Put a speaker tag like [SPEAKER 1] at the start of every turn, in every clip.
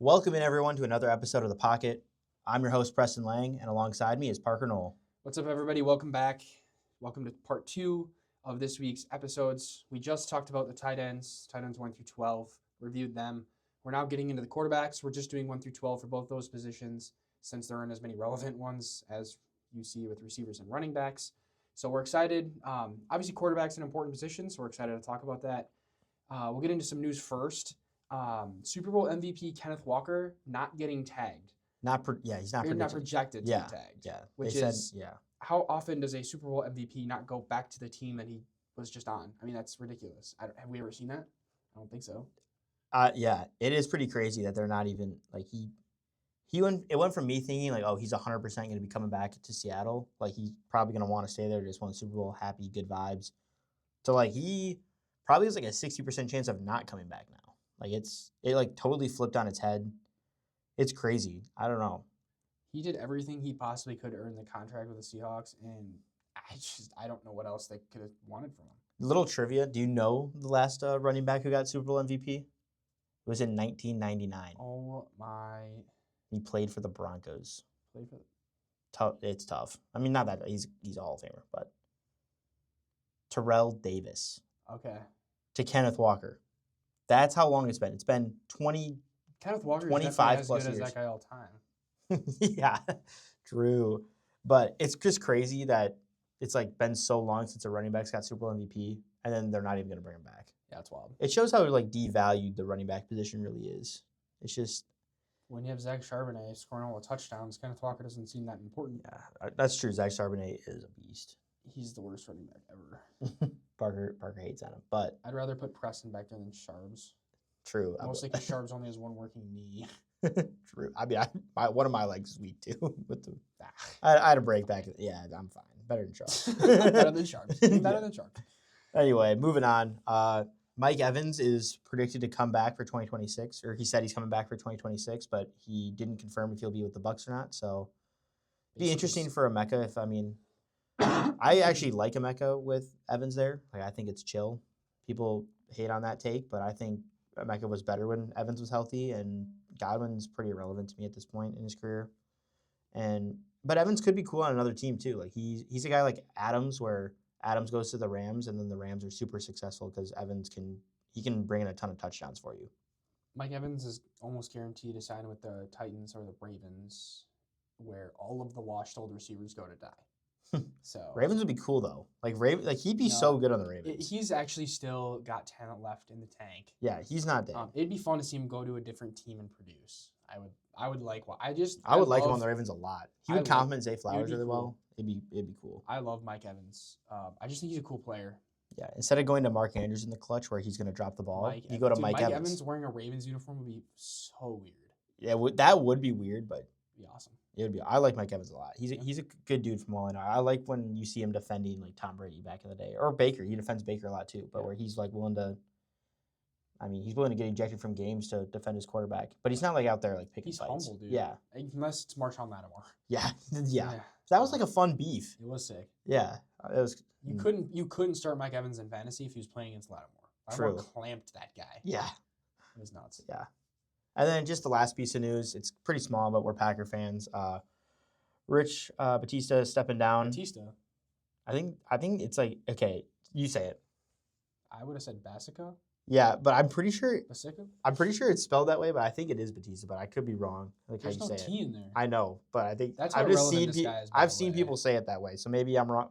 [SPEAKER 1] Welcome in, everyone, to another episode of The Pocket. I'm your host, Preston Lang, and alongside me is Parker Knoll.
[SPEAKER 2] What's up, everybody? Welcome back. Welcome to part 2 of this week's episodes. We just talked about the tight ends 1 through 12, reviewed them. We're now getting into the quarterbacks. We're just doing 1 through 12 for both those positions since there aren't as many relevant ones as you see with receivers and running backs. So we're excited. Obviously, quarterback's an important position, so we're excited to talk about that. We'll get into some news first. Super Bowl MVP Kenneth Walker not getting tagged.
[SPEAKER 1] He's not predicted.
[SPEAKER 2] Not projected to be tagged.
[SPEAKER 1] Yeah,
[SPEAKER 2] which is how often does a Super Bowl MVP not go back to the team that he was just on? I mean, that's ridiculous. Have we ever seen that? I don't think so.
[SPEAKER 1] Yeah, it is pretty crazy that they're not even like he went. It went from me thinking like, oh, he's 100% going to be coming back to Seattle. Like he's probably going to want to stay there. Just won the Super Bowl, happy, good vibes. So like he probably has like a 60% chance of not coming back now. Like it like totally flipped on its head. It's crazy. I don't know.
[SPEAKER 2] He did everything he possibly could to earn the contract with the Seahawks, and I don't know what else they could have wanted from him.
[SPEAKER 1] Little trivia: do you know the last running back who got Super Bowl MVP? It was in 1999.
[SPEAKER 2] Oh my!
[SPEAKER 1] He played for the Broncos.
[SPEAKER 2] Tough.
[SPEAKER 1] It's tough. I mean, not that he's a Hall of Famer, but Terrell Davis.
[SPEAKER 2] Okay.
[SPEAKER 1] To Kenneth Walker. That's how long it's been. It's been 20.
[SPEAKER 2] Kenneth Walker
[SPEAKER 1] 25
[SPEAKER 2] is
[SPEAKER 1] plus
[SPEAKER 2] as good
[SPEAKER 1] years.
[SPEAKER 2] as that guy all time.
[SPEAKER 1] Yeah, true. But it's just crazy that it's like been so long since a running back's got Super Bowl MVP, and then they're not even going to bring him back.
[SPEAKER 2] Yeah, it's wild.
[SPEAKER 1] It shows how like devalued the running back position really is. It's just
[SPEAKER 2] when you have Zach Charbonnet scoring all the touchdowns, Kenneth Walker doesn't seem that important.
[SPEAKER 1] Yeah, that's true. Zach Charbonnet is a beast.
[SPEAKER 2] He's the worst running back ever.
[SPEAKER 1] Parker hates on him, but
[SPEAKER 2] I'd rather put Preston back there than Sharbs.
[SPEAKER 1] True.
[SPEAKER 2] Mostly because Sharbs only has one working knee.
[SPEAKER 1] True. I mean, one of my legs is weak too. With the, I had a break back. Yeah, I'm fine. Better than Sharbs.
[SPEAKER 2] Better than Sharbs. Better than Sharbs.
[SPEAKER 1] Anyway, moving on. Mike Evans is predicted to come back for 2026, or he said he's coming back for 2026, but he didn't confirm if he'll be with the Bucs or not. So, it'd be interesting for Emeka I actually like Emeka with Evans there. Like I think it's chill. People hate on that take, but I think Emeka was better when Evans was healthy, and Godwin's pretty irrelevant to me at this point in his career. But Evans could be cool on another team too. Like he's a guy like Adams, where Adams goes to the Rams, and then the Rams are super successful because Evans can bring in a ton of touchdowns for you.
[SPEAKER 2] Mike Evans is almost guaranteed to sign with the Titans or the Ravens, where all of the washed old receivers go to die. So
[SPEAKER 1] Ravens would be cool though. Like he'd be so good on the Ravens.
[SPEAKER 2] He's actually still got talent left in the tank.
[SPEAKER 1] Yeah, he's not dead.
[SPEAKER 2] It'd be fun to see him go to a different team and produce. I would like what
[SPEAKER 1] I would like him on the Ravens a lot. He would compliment Zay Flowers really well. It'd be cool.
[SPEAKER 2] I love Mike Evans. I just think he's a cool player.
[SPEAKER 1] Yeah, instead of going to Mark Andrews in the clutch where he's going to drop the ball, you go to Mike Evans.
[SPEAKER 2] Mike Evans wearing a Ravens uniform would be so weird.
[SPEAKER 1] Yeah, that would be weird, but
[SPEAKER 2] it'd be awesome.
[SPEAKER 1] It would be. I like Mike Evans a lot. He's a good dude from all I know. I like when you see him defending like Tom Brady back in the day, or Baker. He defends Baker a lot too, but where he's like willing to. I mean, he's willing to get ejected from games to defend his quarterback, but he's not like out there like picking fights.
[SPEAKER 2] He's humble, dude.
[SPEAKER 1] Yeah,
[SPEAKER 2] unless it's Marshawn Lattimore.
[SPEAKER 1] Yeah. That was like a fun beef.
[SPEAKER 2] It was sick.
[SPEAKER 1] Yeah, it was.
[SPEAKER 2] You couldn't start Mike Evans in fantasy if he was playing against Lattimore. Lattimore clamped that guy.
[SPEAKER 1] Yeah,
[SPEAKER 2] it was nuts.
[SPEAKER 1] Yeah. And then just the last piece of news, it's pretty small, but we're Packer fans. Rich Batista is stepping down.
[SPEAKER 2] Batista?
[SPEAKER 1] I think it's like, okay, you say it.
[SPEAKER 2] I would have said Basica.
[SPEAKER 1] Yeah, but I'm pretty sure
[SPEAKER 2] Basica?
[SPEAKER 1] I'm pretty sure it's spelled that way, but I think it is Batista, but I could be wrong. Like
[SPEAKER 2] There's
[SPEAKER 1] how you
[SPEAKER 2] no
[SPEAKER 1] say
[SPEAKER 2] T
[SPEAKER 1] it.
[SPEAKER 2] in there.
[SPEAKER 1] I know, but I think
[SPEAKER 2] that's
[SPEAKER 1] I've just seen
[SPEAKER 2] I've
[SPEAKER 1] seen people say it that way. So maybe I'm wrong.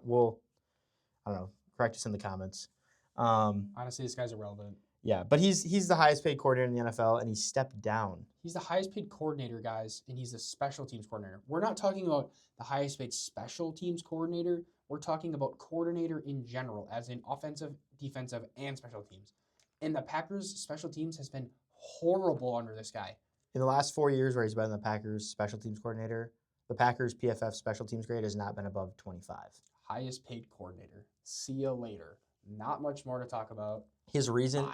[SPEAKER 1] I don't know. Correct us in the comments.
[SPEAKER 2] Honestly, this guy's irrelevant.
[SPEAKER 1] Yeah, but he's the highest paid coordinator in the NFL, and he stepped down.
[SPEAKER 2] He's the highest paid coordinator, guys, and he's the special teams coordinator. We're not talking about the highest paid special teams coordinator. We're talking about coordinator in general, as in offensive, defensive, and special teams. And the Packers' special teams has been horrible under this guy.
[SPEAKER 1] In the last 4 years where he's been the Packers' special teams coordinator, the Packers' PFF special teams grade has not been above 25.
[SPEAKER 2] Highest paid coordinator. See you later. Not much more to talk about.
[SPEAKER 1] His reason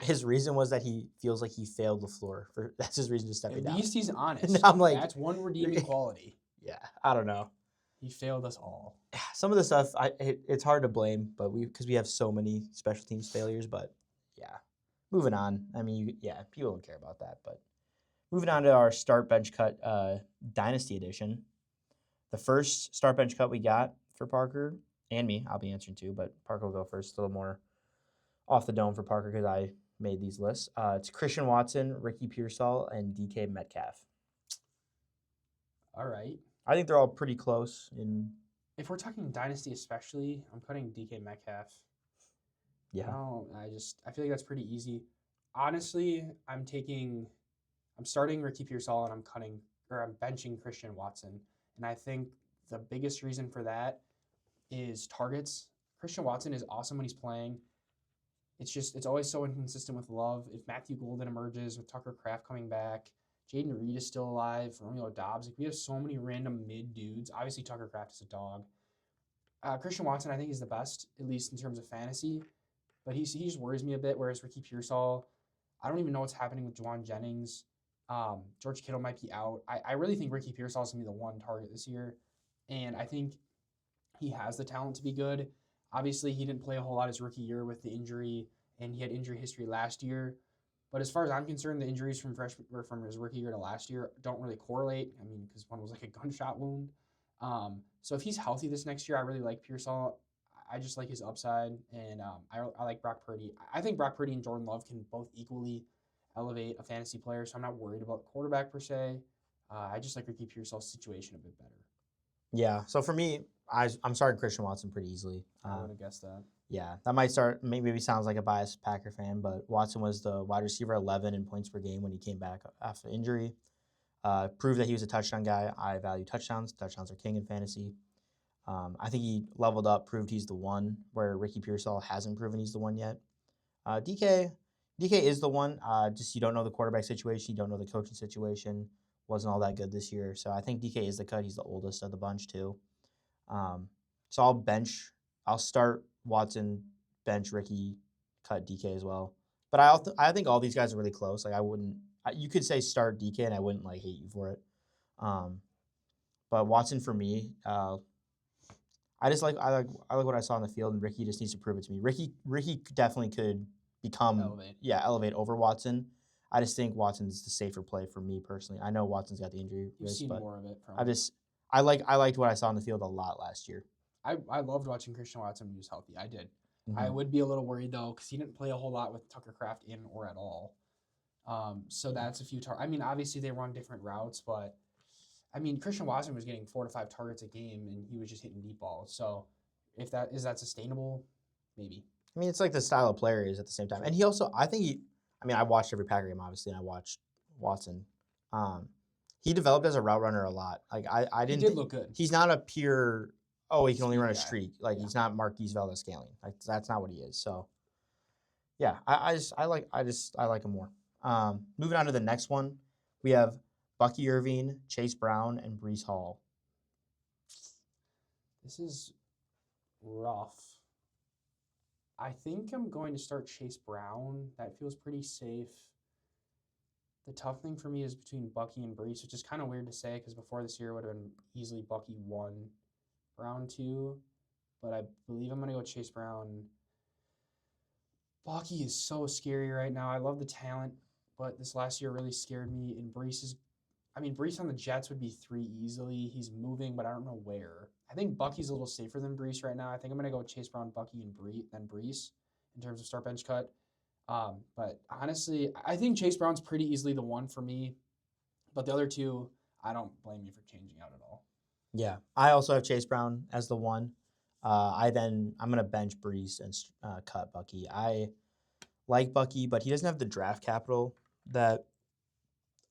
[SPEAKER 1] was that he feels like he failed LaFleur. That's his reason to stepping down.
[SPEAKER 2] At least he's honest.
[SPEAKER 1] I'm like,
[SPEAKER 2] that's one redeeming quality.
[SPEAKER 1] Yeah, I don't know.
[SPEAKER 2] He failed us all.
[SPEAKER 1] Some of the stuff, it's hard to blame, but because we have so many special teams failures. But yeah, moving on. I mean, people don't care about that. But Moving on to our start bench cut dynasty edition. The first start bench cut we got for Parker and me, I'll be answering too, but Parker will go first. A little more off the dome for Parker because I made these lists. It's Christian Watson, Ricky Pearsall, and DK Metcalf.
[SPEAKER 2] All right.
[SPEAKER 1] I think they're all pretty close.
[SPEAKER 2] If we're talking dynasty, especially, I'm cutting DK Metcalf.
[SPEAKER 1] Yeah.
[SPEAKER 2] I feel like that's pretty easy. Honestly, I'm starting Ricky Pearsall and I'm benching Christian Watson. And I think the biggest reason for that is targets. Christian Watson is awesome when he's playing. It's always so inconsistent with Love. If Matthew Golden emerges with Tucker Kraft coming back, Jaden Reed is still alive, Romeo Dobbs. Like, we have so many random mid dudes. Obviously, Tucker Kraft is a dog. Christian Watson, I think, is the best, at least in terms of fantasy. But he just worries me a bit, whereas Ricky Pearsall, I don't even know what's happening with Juwan Jennings. George Kittle might be out. I really think Ricky Pearsall is going to be the one target this year. And I think he has the talent to be good. Obviously, he didn't play a whole lot his rookie year with the injury, and he had injury history last year. But as far as I'm concerned, the injuries from his rookie year to last year don't really correlate. I mean, because one was like a gunshot wound. So if he's healthy this next year, I really like Pearsall. I just like his upside, and I like Brock Purdy. I think Brock Purdy and Jordan Love can both equally elevate a fantasy player, so I'm not worried about the quarterback per se. I just like Ricky Pearsall's situation a bit better.
[SPEAKER 1] Yeah. So for me, I'm starting Christian Watson pretty easily.
[SPEAKER 2] I would have guessed that.
[SPEAKER 1] Yeah, that might maybe sounds like a biased Packer fan, but Watson was the wide receiver 11 in points per game when he came back after injury. Proved that he was a touchdown guy. I value touchdowns. Touchdowns are king in fantasy. I think he leveled up, proved he's the one, where Ricky Pearsall hasn't proven he's the one yet. DK is the one. Just you don't know the quarterback situation. You don't know the coaching situation. Wasn't all that good this year. So I think DK is the cut. He's the oldest of the bunch too. So I'll start Watson, bench Ricky, cut DK as well. But I think all these guys are really close. Like you could say start DK and I wouldn't like hate you for it. But Watson for me, I like what I saw on the field, and Ricky just needs to prove it to me. Ricky definitely could become elevate over Watson. I just think Watson's the safer play for me personally. I know Watson's got the injury risk, but
[SPEAKER 2] more of it.
[SPEAKER 1] I liked what I saw on the field a lot last year.
[SPEAKER 2] I loved watching Christian Watson when he was healthy. I did.
[SPEAKER 1] Mm-hmm.
[SPEAKER 2] I would be a little worried though because he didn't play a whole lot with Tucker Kraft in or at all. So that's a few targets. I mean, obviously they run different routes, but I mean Christian Watson was getting 4 to 5 targets a game and he was just hitting deep balls. So if that is sustainable, maybe.
[SPEAKER 1] I mean, it's like the style of player he is at the same time, and he also I watched every Packer game obviously, and I watched Watson. He developed as a route runner a lot. Like I didn't.
[SPEAKER 2] He did look good.
[SPEAKER 1] He's not a pure. Oh, he can only run a streak. Like he's not Marquise Valdez-Scantling. Like that's not what he is. So, yeah, I like him more. Moving on to the next one, we have Bucky Irving, Chase Brown, and Breece Hall.
[SPEAKER 2] This is rough. I think I'm going to start Chase Brown. That feels pretty safe. The tough thing for me is between Bucky and Breece, which is kind of weird to say because before this year it would have been easily Bucky 1, Brown 2. But I believe I'm going to go Chase Brown. Bucky is so scary right now. I love the talent, but this last year really scared me. And Breece on the Jets would be 3 easily. He's moving, but I don't know where. I think Bucky's a little safer than Breece right now. I think I'm going to go Chase Brown, Bucky, and Breece in terms of start bench cut. But honestly, I think Chase Brown's pretty easily the one for me. But the other two, I don't blame you for changing out at all.
[SPEAKER 1] Yeah, I also have Chase Brown as the one. I'm gonna bench Breece and cut Bucky. I like Bucky, but he doesn't have the draft capital that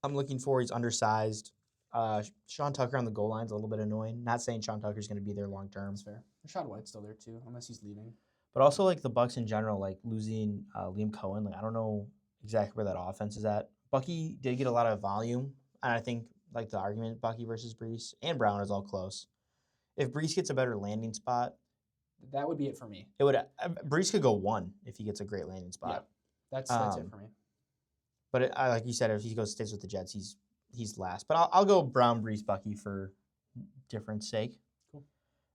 [SPEAKER 1] I'm looking for. He's undersized. Sean Tucker on the goal line is a little bit annoying. Not saying Sean Tucker's going to be there long term.
[SPEAKER 2] That's fair. Rashad White's still there too, unless he's leaving.
[SPEAKER 1] But also like the Bucs in general, like losing Liam Cohen. Like I don't know exactly where that offense is at. Bucky did get a lot of volume, and I think like the argument Bucky versus Breece and Brown is all close. If Breece gets a better landing spot,
[SPEAKER 2] that would be it for me.
[SPEAKER 1] It would. Breece could go 1 if he gets a great landing spot.
[SPEAKER 2] Yeah, that's it for me.
[SPEAKER 1] But like you said, if he stays with the Jets, he's last. But I'll go Brown, Breece, Bucky for difference sake.
[SPEAKER 2] Cool.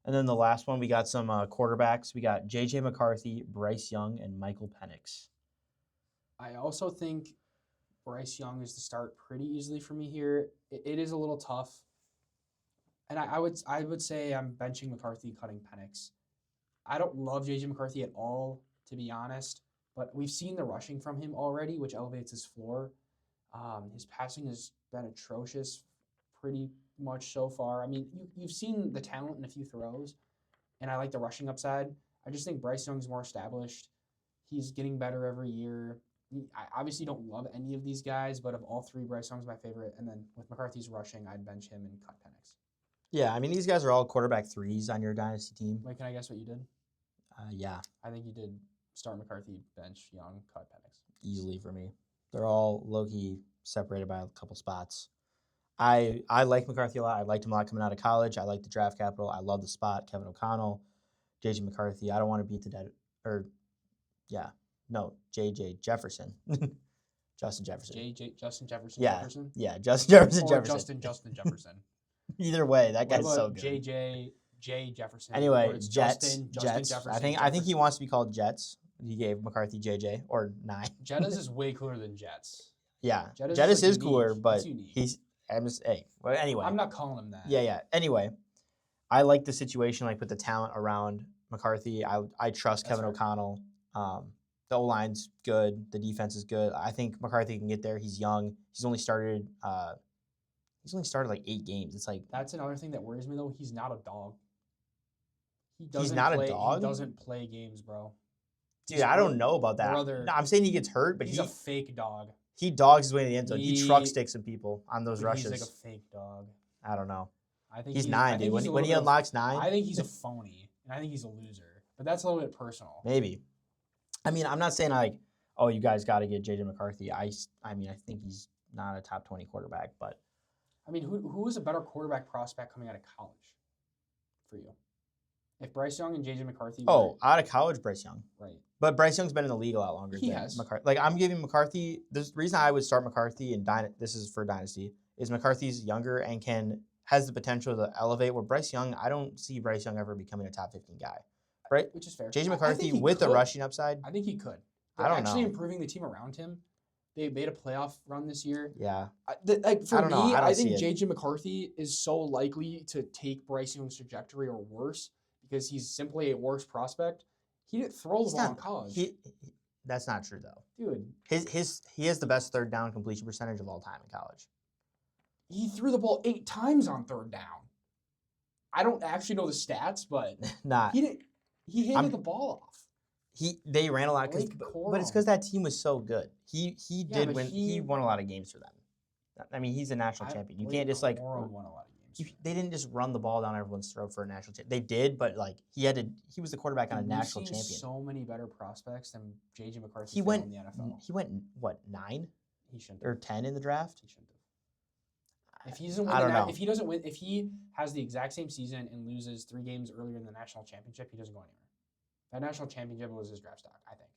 [SPEAKER 1] And then the last one, we got some quarterbacks. We got J.J. McCarthy, Bryce Young, and Michael Penix.
[SPEAKER 2] I also think Bryce Young is the start pretty easily for me here. It is a little tough. And I would say I'm benching McCarthy, cutting Penix. I don't love J.J. McCarthy at all, to be honest. But we've seen the rushing from him already, which elevates his floor. His passing has been atrocious pretty much so far. I mean, you've seen the talent in a few throws, and I like the rushing upside. I just think Bryce Young's more established. He's getting better every year. I obviously don't love any of these guys, but of all three, Bryce Young's my favorite. And then with McCarthy's rushing, I'd bench him and cut Penix.
[SPEAKER 1] Yeah, I mean, these guys are all quarterback 3s on your dynasty team.
[SPEAKER 2] Wait, can I guess what you did?
[SPEAKER 1] Yeah.
[SPEAKER 2] I think you did start McCarthy, bench Young, cut Penix.
[SPEAKER 1] Easily for me. They're all low-key separated by a couple spots. I like McCarthy a lot. I liked him a lot coming out of college. I like the draft capital. I love the spot. Kevin O'Connell, J.J. McCarthy. I don't want to beat the dead. J.J. Jefferson. Justin Jefferson.
[SPEAKER 2] Justin Jefferson.
[SPEAKER 1] Yeah.
[SPEAKER 2] Jefferson?
[SPEAKER 1] Yeah, Justin Jefferson.
[SPEAKER 2] Or
[SPEAKER 1] Jefferson.
[SPEAKER 2] Justin Jefferson.
[SPEAKER 1] Either way, that guy's so good.
[SPEAKER 2] J Jefferson.
[SPEAKER 1] Anyway,
[SPEAKER 2] Jets.
[SPEAKER 1] Jefferson, I think he wants to be called Jets. He gave McCarthy JJ or 9.
[SPEAKER 2] Jettas is way cooler than Jets.
[SPEAKER 1] Yeah,
[SPEAKER 2] Jettas
[SPEAKER 1] is cooler, but
[SPEAKER 2] he's
[SPEAKER 1] well, anyway.
[SPEAKER 2] I'm not calling him that.
[SPEAKER 1] Yeah. Anyway, I like the situation like with the talent around McCarthy. I trust Kevin O'Connell. The O-line's good. The defense is good. I think McCarthy can get there. He's young. He's only started like 8 games. It's like
[SPEAKER 2] that's another thing that worries me though. He's not a dog.
[SPEAKER 1] He's not a dog?
[SPEAKER 2] He doesn't play games, bro.
[SPEAKER 1] Dude, I don't know about that. No, I'm saying he gets hurt, but
[SPEAKER 2] he's a fake dog.
[SPEAKER 1] He dogs his way to the end zone. He truck sticks some people on those rushes.
[SPEAKER 2] He's like a fake dog.
[SPEAKER 1] I don't know.
[SPEAKER 2] I think
[SPEAKER 1] he's 9, dude. When he unlocks 9,
[SPEAKER 2] I think he's a phony, and I think he's a loser. But that's a little bit personal.
[SPEAKER 1] Maybe. I mean, I'm not saying like, oh, you guys got to get J.J. McCarthy. I mean, I think he's not a top 20 quarterback, but.
[SPEAKER 2] I mean, who is a better quarterback prospect coming out of college for you? If Bryce Young and J.J. McCarthy.
[SPEAKER 1] Out of college, Bryce Young.
[SPEAKER 2] Right.
[SPEAKER 1] But Bryce Young's been in the league a lot longer than McCarthy. Like, I'm giving McCarthy, the reason I would start McCarthy in this is for Dynasty, is McCarthy's younger and has the potential to elevate, where Bryce Young, I don't see Bryce Young ever becoming a top 15 guy. Right?
[SPEAKER 2] Which is fair.
[SPEAKER 1] J.J. McCarthy with the rushing upside.
[SPEAKER 2] I think he could.
[SPEAKER 1] I don't know.
[SPEAKER 2] Actually improving the team around him. They made a playoff run this year.
[SPEAKER 1] Yeah.
[SPEAKER 2] I think J.J. McCarthy is so likely to take Bryce Young's trajectory or worse because he's simply a worse prospect. He didn't throw the ball in college.
[SPEAKER 1] That's not true, though.
[SPEAKER 2] Dude.
[SPEAKER 1] He has the best third down completion percentage of all time in college.
[SPEAKER 2] He threw the ball 8 times on third down. I don't actually know the stats, but he handed the ball off.
[SPEAKER 1] They ran a lot, but it's because that team was so good. He won a lot of games for them. I mean, he's a national champion. You can't just like
[SPEAKER 2] won a lot of games.
[SPEAKER 1] They didn't just run the ball down everyone's throat for a national champion. They did, but like he was the quarterback on a national champion.
[SPEAKER 2] So many better prospects than J.J. McCarthy
[SPEAKER 1] in the
[SPEAKER 2] NFL.
[SPEAKER 1] He went what 9?
[SPEAKER 2] He shouldn't.
[SPEAKER 1] Or 10 in the draft.
[SPEAKER 2] He shouldn't have. If he doesn't win, if he doesn't win, if he has the exact same season and loses 3 games earlier in the national championship, he doesn't go anywhere. That national championship was his draft stock, I think.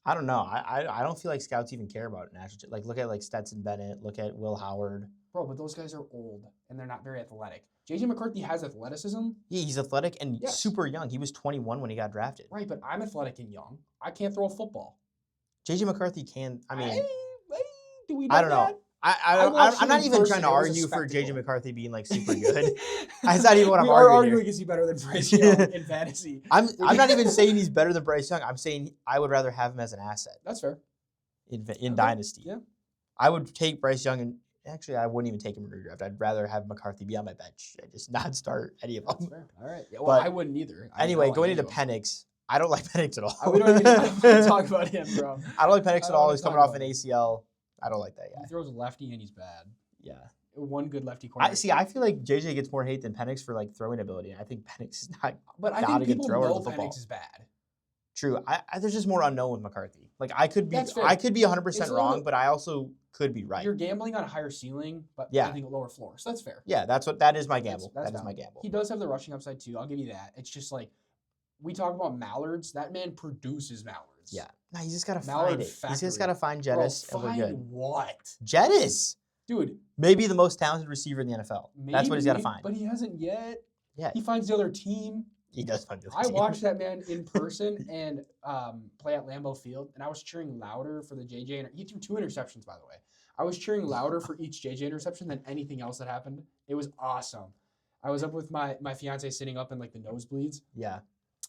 [SPEAKER 1] I don't know. I don't feel like scouts even care about national. Like look at like Stetson Bennett. Look at Will Howard.
[SPEAKER 2] Bro, but those guys are old and they're not very athletic. J.J. McCarthy has athleticism.
[SPEAKER 1] Yeah, he's athletic and super young. He was 21 when he got drafted.
[SPEAKER 2] Right, but I'm athletic and young. I can't throw a football.
[SPEAKER 1] J.J. McCarthy can. I mean,
[SPEAKER 2] do we know
[SPEAKER 1] I don't know.
[SPEAKER 2] That?
[SPEAKER 1] I'm not even trying to argue for J.J. McCarthy being like super good. That's not even what I'm arguing.
[SPEAKER 2] Is he better than Bryce Young in fantasy?
[SPEAKER 1] I'm not even saying he's better than Bryce Young. I'm saying I would rather have him as an asset.
[SPEAKER 2] That's fair.
[SPEAKER 1] In Dynasty.
[SPEAKER 2] Yeah.
[SPEAKER 1] I would take Bryce Young and actually I wouldn't even take him in redraft. I'd rather have McCarthy be on my bench and just not start any of them.
[SPEAKER 2] That's fair. All right. Yeah, well, I wouldn't either.
[SPEAKER 1] Anyway, going into Penix, I don't like Penix at all.
[SPEAKER 2] We don't even talk about him, bro.
[SPEAKER 1] I don't like Penix at all. He's coming off an ACL. I don't like that guy.
[SPEAKER 2] He throws lefty and he's bad.
[SPEAKER 1] Yeah.
[SPEAKER 2] One good lefty corner.
[SPEAKER 1] I feel like JJ gets more hate than Penix for like throwing ability. I think Penix is not.
[SPEAKER 2] But I think people know Penix is bad.
[SPEAKER 1] True. There's just more unknown with McCarthy. Like I could be 100% wrong, but I also could be right.
[SPEAKER 2] You're gambling on a higher ceiling, but I think a lower floor. So that's fair.
[SPEAKER 1] Yeah, that is my gamble. That is my gamble.
[SPEAKER 2] He does have the rushing upside too. I'll give you that. It's just like we talk about mallards. That man produces mallards.
[SPEAKER 1] Yeah. No, he's just gotta find it. He's just gotta find Jettis, and we're good.
[SPEAKER 2] What?
[SPEAKER 1] Jettis,
[SPEAKER 2] dude.
[SPEAKER 1] Maybe the most talented receiver in the NFL. That's what he's gotta find.
[SPEAKER 2] But he hasn't yet.
[SPEAKER 1] Yeah.
[SPEAKER 2] He finds the other team.
[SPEAKER 1] He does fun.
[SPEAKER 2] I watched that man in person and play at Lambeau Field, and I was cheering louder for the JJ. He threw 2 interceptions, by the way. I was cheering louder for each JJ interception than anything else that happened. It was awesome. I was up with my fiance sitting up in like the nosebleeds.
[SPEAKER 1] Yeah.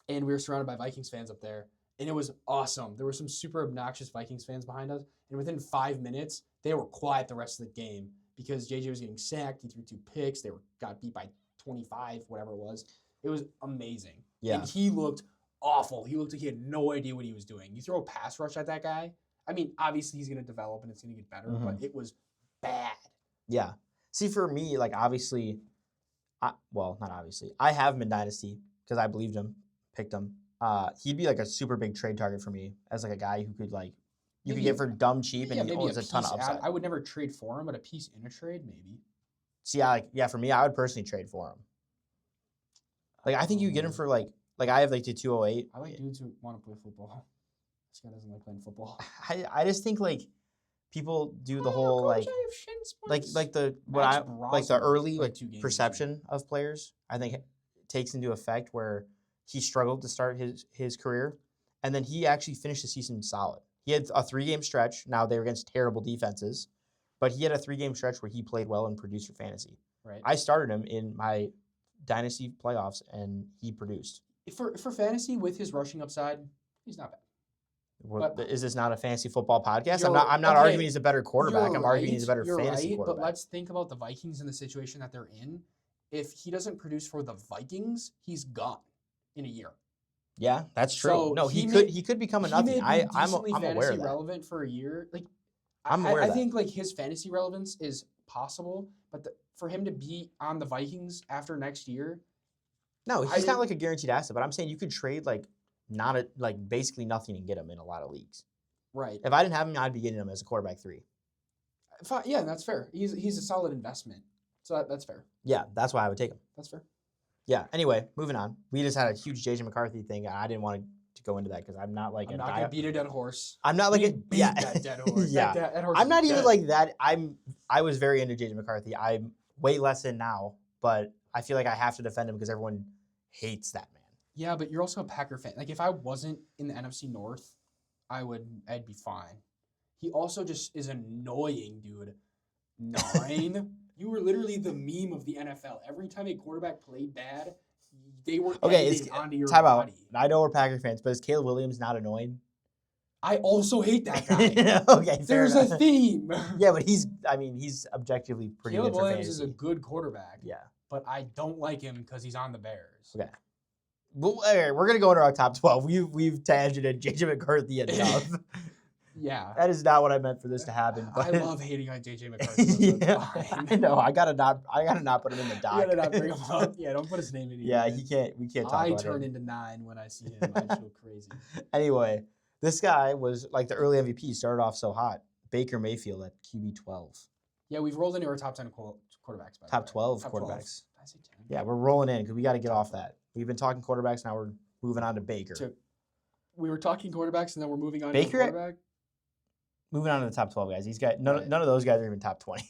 [SPEAKER 2] And we were surrounded by Vikings fans up there, and it was awesome. There were some super obnoxious Vikings fans behind us, and within 5 minutes, they were quiet the rest of the game because JJ was getting sacked. He threw 2 picks. They got beat by 25, whatever it was. It was amazing.
[SPEAKER 1] Yeah.
[SPEAKER 2] And he looked awful. He looked like he had no idea what he was doing. You throw a pass rush at that guy, I mean, obviously he's going to develop and it's going to get better, but it was bad.
[SPEAKER 1] Yeah. See, for me, like, obviously, not obviously. I have him in Dynasty because I believed him, picked him. He'd be, like, a super big trade target for me as, like, a guy who could, like, you could get for dumb cheap and he owns a ton of upside.
[SPEAKER 2] I would never trade for him, but a piece in a trade, maybe.
[SPEAKER 1] See, for me, I would personally trade for him. Like, I think you get him for, like I have, like, the 208.
[SPEAKER 2] I like dudes who want to play football. This guy doesn't like playing football.
[SPEAKER 1] I just think, like, people do the whole, like the early, like, perception of players, I think, takes into effect where he struggled to start his career, and then he actually finished the season solid. He had a 3-game stretch. Now, they were against terrible defenses, but he had a 3-game stretch where he played well and produced for fantasy.
[SPEAKER 2] Right.
[SPEAKER 1] I started him in my Dynasty playoffs, and he produced.
[SPEAKER 2] For fantasy, with his rushing upside, he's not bad.
[SPEAKER 1] But is this not a fantasy football podcast? I'm not arguing he's a better quarterback. I'm arguing he's a better fantasy quarterback.
[SPEAKER 2] But let's think about the Vikings and the situation that they're in. If he doesn't produce for the Vikings, he's gone in a year.
[SPEAKER 1] Yeah, that's true.
[SPEAKER 2] So
[SPEAKER 1] no, he could become a nothing. I'm aware of that.
[SPEAKER 2] Relevant for a year. Like,
[SPEAKER 1] I'm aware of that.
[SPEAKER 2] I think like his fantasy relevance is possible, but for him to be on the Vikings after next year.
[SPEAKER 1] No, he's not like a guaranteed asset, but I'm saying you could trade basically nothing and get him in a lot of leagues.
[SPEAKER 2] Right.
[SPEAKER 1] If I didn't have him, I'd be getting him as a quarterback 3.
[SPEAKER 2] Yeah, that's fair. He's a solid investment. So that's fair.
[SPEAKER 1] Yeah, that's why I would take him.
[SPEAKER 2] That's fair.
[SPEAKER 1] Yeah. Anyway, moving on. We just had a huge JJ McCarthy thing. I didn't want to go into that because I'm not like
[SPEAKER 2] I'm not gonna beat a dead horse.
[SPEAKER 1] I'm not like
[SPEAKER 2] that dead horse.
[SPEAKER 1] Yeah.
[SPEAKER 2] That horse
[SPEAKER 1] I'm not
[SPEAKER 2] dead.
[SPEAKER 1] even like that. I was very into JJ McCarthy. I'm way less in now, but I feel like I have to defend him because everyone hates that man.
[SPEAKER 2] Yeah, but you're also a Packer fan. Like, if I wasn't in the NFC North, I'd be fine. He also just is annoying, dude. 9. You were literally the meme of the NFL. Every time a quarterback played bad, they were edited onto your body.
[SPEAKER 1] I know we're Packer fans, but is Caleb Williams not annoying?
[SPEAKER 2] I also hate that guy.
[SPEAKER 1] Okay,
[SPEAKER 2] There's a theme.
[SPEAKER 1] Yeah, but he's objectively pretty
[SPEAKER 2] Caleb
[SPEAKER 1] good for
[SPEAKER 2] Williams
[SPEAKER 1] fantasy.
[SPEAKER 2] is a good quarterback.
[SPEAKER 1] Yeah.
[SPEAKER 2] But I don't like him because he's on the Bears.
[SPEAKER 1] Okay. Well, we're going to go into our top 12. We've tangented JJ McCarthy enough.
[SPEAKER 2] Yeah.
[SPEAKER 1] That is not what I meant for this to happen. But
[SPEAKER 2] I love hating on JJ McCarthy. So
[SPEAKER 1] yeah, I know. I gotta not put him in the doc.
[SPEAKER 2] You gotta not bring him up. Yeah, don't put his name in here.
[SPEAKER 1] Yeah, we can't talk about him.
[SPEAKER 2] I turn into 9 when I see him. I just go crazy.
[SPEAKER 1] Anyway, this guy was like the early MVP, started off so hot. Baker Mayfield at QB 12.
[SPEAKER 2] Yeah, we've rolled into our top 10 quarterbacks. By
[SPEAKER 1] top 12
[SPEAKER 2] top
[SPEAKER 1] quarterbacks.
[SPEAKER 2] 12. Did I say 10?
[SPEAKER 1] Yeah, we're rolling in because we got to get off that. We've been talking quarterbacks, now we're moving on to Baker.
[SPEAKER 2] We were talking quarterbacks, and then we're moving on
[SPEAKER 1] Baker,
[SPEAKER 2] to quarterback.
[SPEAKER 1] Moving on to the top 12 guys. He's got none of those guys are even top 20.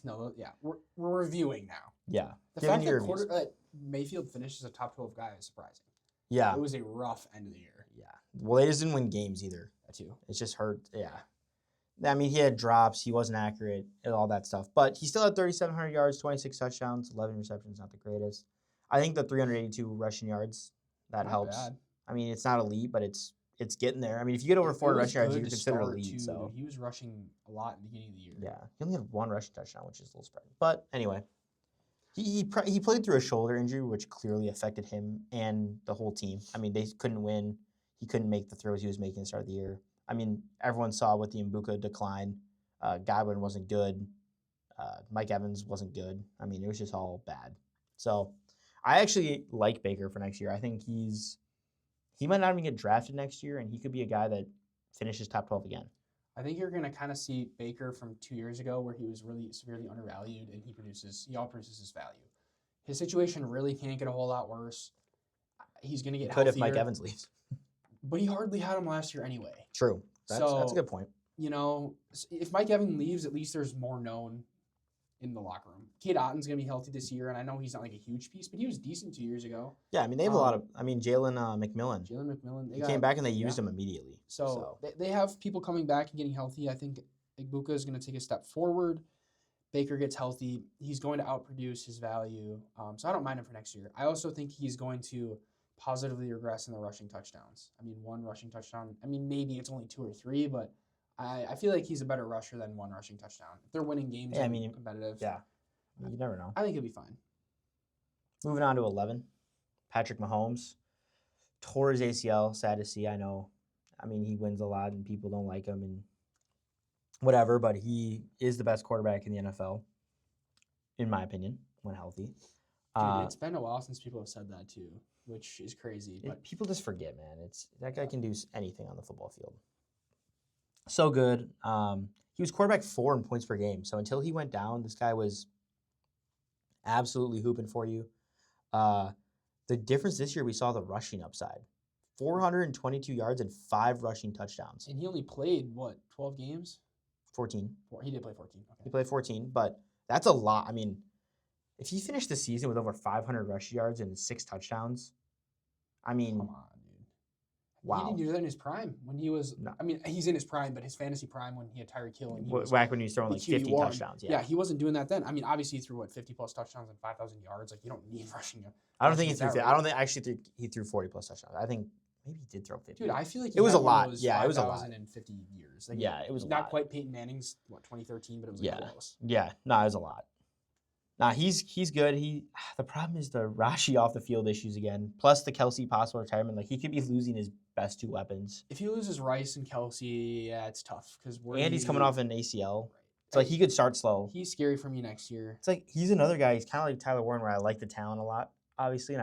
[SPEAKER 2] No, yeah, we're reviewing now.
[SPEAKER 1] Yeah,
[SPEAKER 2] the fact that Mayfield finished as a top 12 guy is surprising.
[SPEAKER 1] Yeah,
[SPEAKER 2] it was a rough end of the year.
[SPEAKER 1] Yeah, well, they just didn't win games either.
[SPEAKER 2] That too.
[SPEAKER 1] It's just hurt. Yeah, I mean, he had drops. He wasn't accurate and all that stuff. But he still had 3,700 yards, 26 touchdowns, 11 receptions. Not the greatest. I think the 382 rushing yards that helps.
[SPEAKER 2] Bad.
[SPEAKER 1] I mean, it's not elite, but it's getting there. I mean, if you get over 400 rushing yards, you're considered elite. So
[SPEAKER 2] he was rushing a lot in the beginning of the year.
[SPEAKER 1] Yeah, he only had 1 rushing touchdown, which is a little surprising. But anyway, he played through a shoulder injury, which clearly affected him and the whole team. I mean, they couldn't win. He couldn't make the throws he was making at the start of the year. I mean, everyone saw with the Mbuka decline. Godwin wasn't good. Mike Evans wasn't good. I mean, it was just all bad. So I actually like Baker for next year. I think he might not even get drafted next year, and he could be a guy that finishes top 12 again.
[SPEAKER 2] I think you're going to kind of see Baker from 2 years ago where he was really severely undervalued, and he outproduces his value. His situation really can't get a whole lot worse. He's going to get
[SPEAKER 1] Could
[SPEAKER 2] healthier,
[SPEAKER 1] if Mike Evans leaves.
[SPEAKER 2] But he hardly had him last year anyway.
[SPEAKER 1] True. That's a good point.
[SPEAKER 2] You know, if Mike Evans leaves, at least there's more known in the locker room. Cade Otton's going to be healthy this year, and I know he's not like a huge piece, but he was decent 2 years ago.
[SPEAKER 1] Yeah, I mean, they have a lot of – I mean, Jalen McMillan.
[SPEAKER 2] They
[SPEAKER 1] He came back and they used him immediately.
[SPEAKER 2] So. They have people coming back and getting healthy. I think Igbuka is going to take a step forward. Baker gets healthy. He's going to outproduce his value. So I don't mind him for next year. I also think he's going to positively regress in the rushing touchdowns. I mean, 1 rushing touchdown. I mean, maybe it's only 2 or 3, but I feel like he's a better rusher than 1 rushing touchdown. If they're winning games and competitive.
[SPEAKER 1] Yeah. You never know.
[SPEAKER 2] I think he'll be fine.
[SPEAKER 1] Moving on to 11, Patrick Mahomes. Tore his ACL. Sad to see, I know. I mean, he wins a lot and people don't like him and whatever, but he is the best quarterback in the NFL, in my opinion, when healthy.
[SPEAKER 2] Dude, it's been a while since people have said that too, which is crazy. But
[SPEAKER 1] people just forget, man. That guy can do anything on the football field. So good. He was quarterback 4 in points per game. So until he went down, this guy was absolutely hooping for you. The difference this year, we saw the rushing upside. 422 yards and 5 rushing touchdowns.
[SPEAKER 2] And he only played, 12 games?
[SPEAKER 1] 14.
[SPEAKER 2] He did play 14. Okay.
[SPEAKER 1] He played 14, but that's a lot. I mean, if he finished the season with over 500 rush yards and 6 touchdowns, I mean,
[SPEAKER 2] come on, dude.
[SPEAKER 1] Wow.
[SPEAKER 2] He didn't do that in his prime when he was. No. I mean, he's in his prime, but his fantasy prime when he had Tyreek Hill and he was
[SPEAKER 1] back when he was throwing like 50 touchdowns.
[SPEAKER 2] Yeah, he wasn't doing that then. I mean, obviously he threw 50 plus touchdowns and 5,000 yards. Like you don't need rushing.
[SPEAKER 1] I don't think he threw. I don't think actually he threw 40 plus touchdowns. I think maybe he did throw 50.
[SPEAKER 2] Dude, I feel like
[SPEAKER 1] it was a lot. Yeah, it was a lot.
[SPEAKER 2] 5,050 years. Like,
[SPEAKER 1] yeah, it was
[SPEAKER 2] not quite Peyton Manning's 2013, but it was close.
[SPEAKER 1] Yeah, no, it was a lot. Nah, he's good. The problem is the Rashi off the field issues again, plus the Kelsey possible retirement. Like he could be losing his best 2 weapons.
[SPEAKER 2] If he loses Rice and Kelsey, yeah, it's tough because
[SPEAKER 1] he's coming off an ACL. It's like he could start slow.
[SPEAKER 2] He's scary for me next year.
[SPEAKER 1] It's like he's another guy. He's kind of like Tyler Warren, where I like the talent a lot, obviously, and